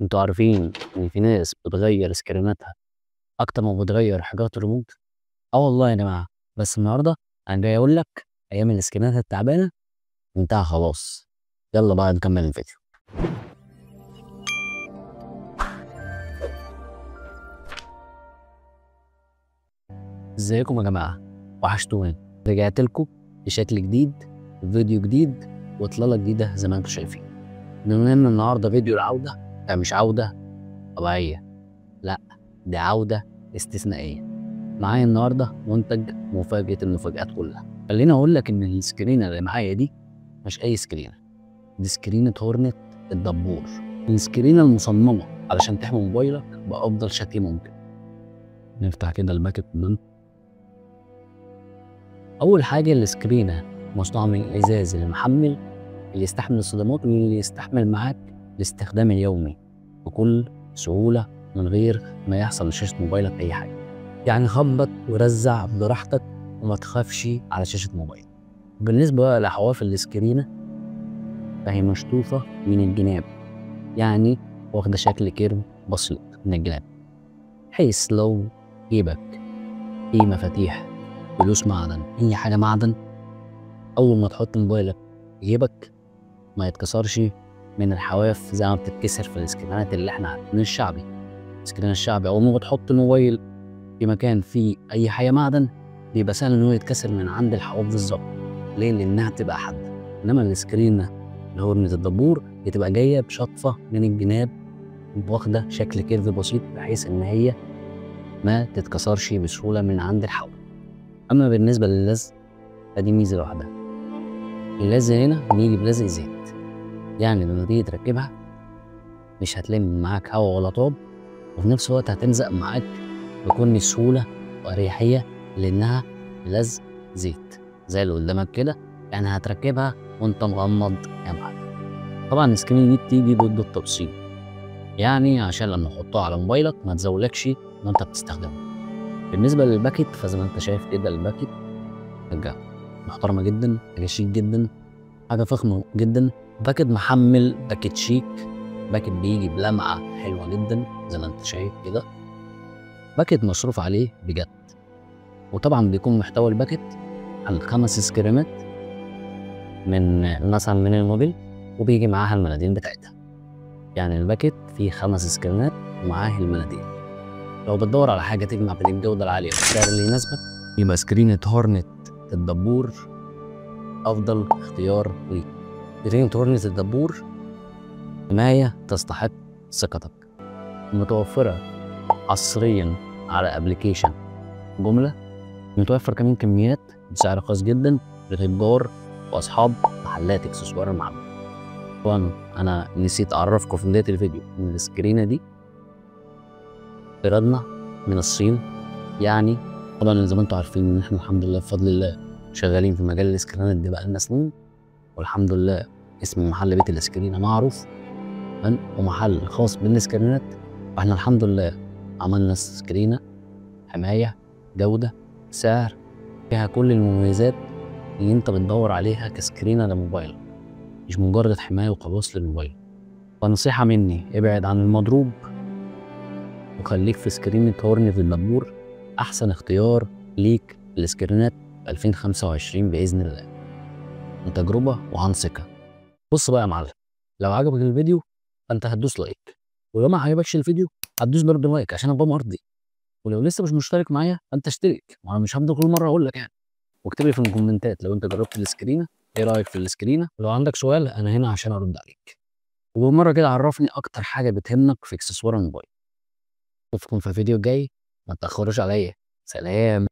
انتوا عارفين ان في ناس بتغير سكريناتها اكتر ما بتغير حاجات الريموت؟ اه والله يا جماعه. بس النهارده انا جاي اقول لك ايام السكرينات التعبانه انتهى خلاص. يلا بقى نكمل الفيديو. ازيكم يا جماعه؟ وحشتوني. رجعت لكم بشكل جديد، فيديو جديد، واطلاله جديده زي ما انتم شايفين. بما ان النهارده فيديو العوده، ده مش عوده طبيعيه، لا، دي عوده استثنائيه. معايا النهارده منتج مفاجاه المفاجآت كلها. خليني اقول لك ان السكرينه اللي معايا دي مش اي سكرينه، دي سكرينه هورنت الدبور. السكرينه المصممه علشان تحمي موبايلك بافضل شكل ممكن. نفتح كده الباكت من اول حاجه. السكرينه مصنوعه من الازاز المحمل اللي يستحمل الصدمات واللي يستحمل معاك الاستخدام اليومي بكل سهوله من غير ما يحصل لشاشه موبايلك اي حاجه. يعني خبط ورزع براحتك وما تخافش على شاشه موبايل. بالنسبه بقى لحواف السكرينه فهي مشطوفه من الجناب، يعني واخده شكل كيرف بسيط من الجناب، بحيث لو جيبك فيه مفاتيح، فلوس، معدن، اي حاجه معدن، اول ما تحط موبايلك في جيبك ما يتكسرش من الحواف زي ما بتتكسر في السكرينات اللي احنا عارفين الشعبي. السكرين الشعبي اول ما بتحط الموبايل في مكان فيه اي حاجه معدن بيبقى سهل ان هو يتكسر من عند الحواف بالظبط. ليه؟ لانها بتبقى حاده. انما السكرين اللي هو من الدبور بتبقى جايه بشطفه من الجناب، واخده شكل كيرف بسيط بحيث ان هي ما تتكسرش بسهوله من عند الحواف. اما بالنسبه للزق فدي ميزه لوحدها. اللزق هنا بيجي بلزق زيت، يعني لما تيجي تركبها مش هتلم معاك هوا ولا طوب، وفي نفس الوقت هتلزق معاك بكل سهوله واريحيه لانها لزق زيت زي اللي قدامك كده. يعني هتركبها وانت مغمض يا معلم. طبعا السكرين دي بتيجي ضد التبصيل، يعني عشان لما تحطها على موبايلك ما تزولكش وانت بتستخدمه. بالنسبه للباكت فزي ما انت شايف كده الباكت حاجه محترمه جدا، حاجه شيك جدا، حاجه فخمه جدا. باكت محمل، باكت شيك، باكت بيجي بلمعه حلوه جدا زي ما انت شايف كده. باكت مصروف عليه بجد. وطبعا بيكون محتوى الباكت عن 5 سكرينات من مثلا من الموبيل، وبيجي معاها المناديل بتاعتها. يعني الباكت فيه 5 سكرينات ومعاه المناديل. لو بتدور على حاجه تجمع بين الجوده العاليه والسعر اللي يناسبك يبقى سكرينة هورنت الدبور افضل اختيار ليك. سكرينة هورنت الدبور حمايه تستحق ثقتك، متوفره حصريا على ابلكيشن جمله، متوفر كمان كميات بسعر خاص جدا لتجار واصحاب محلات اكسسوار المعبد. طبعا انا نسيت اعرفكم في بدايه الفيديو ان السكرينه دي ايرادنا من الصين. يعني طبعا زي ما انتم عارفين ان احنا الحمد لله بفضل الله شغالين في مجال السكرينات دي بقالنا سنين، والحمد لله اسم محل بيت السكرينه معروف ومحل خاص بالسكرينات. فاحنا الحمد لله عملنا سكرينه حمايه، جوده، سعر، فيها كل المميزات اللي انت بتدور عليها كسكرينه لموبايلك، مش مجرد حمايه وخلاص للموبايل. فنصيحه مني ابعد عن المضروب وخليك في سكرينة هورنت الدبور، احسن اختيار ليك للسكرينات 2025 باذن الله، من تجربه وعن ثقه. بص بقى يا معلم، لو عجبك الفيديو فانت هتدوس لايك، ولو ما عجبكش الفيديو هتدوس برضه لايك عشان ابقى مرضي. ولو لسه مش مشترك معايا فانت اشترك، وانا مش هفضل كل مره اقول لك يعني. واكتب لي في الكومنتات لو انت جربت السكرينه ايه رايك في السكرينه، ولو عندك سؤال انا هنا عشان ارد عليك. وبالمره كده عرفني اكتر حاجه بتهمك في اكسسوار الموبايل. اشوفكم في فيديو جاي، ما تاخروش عليا. سلام.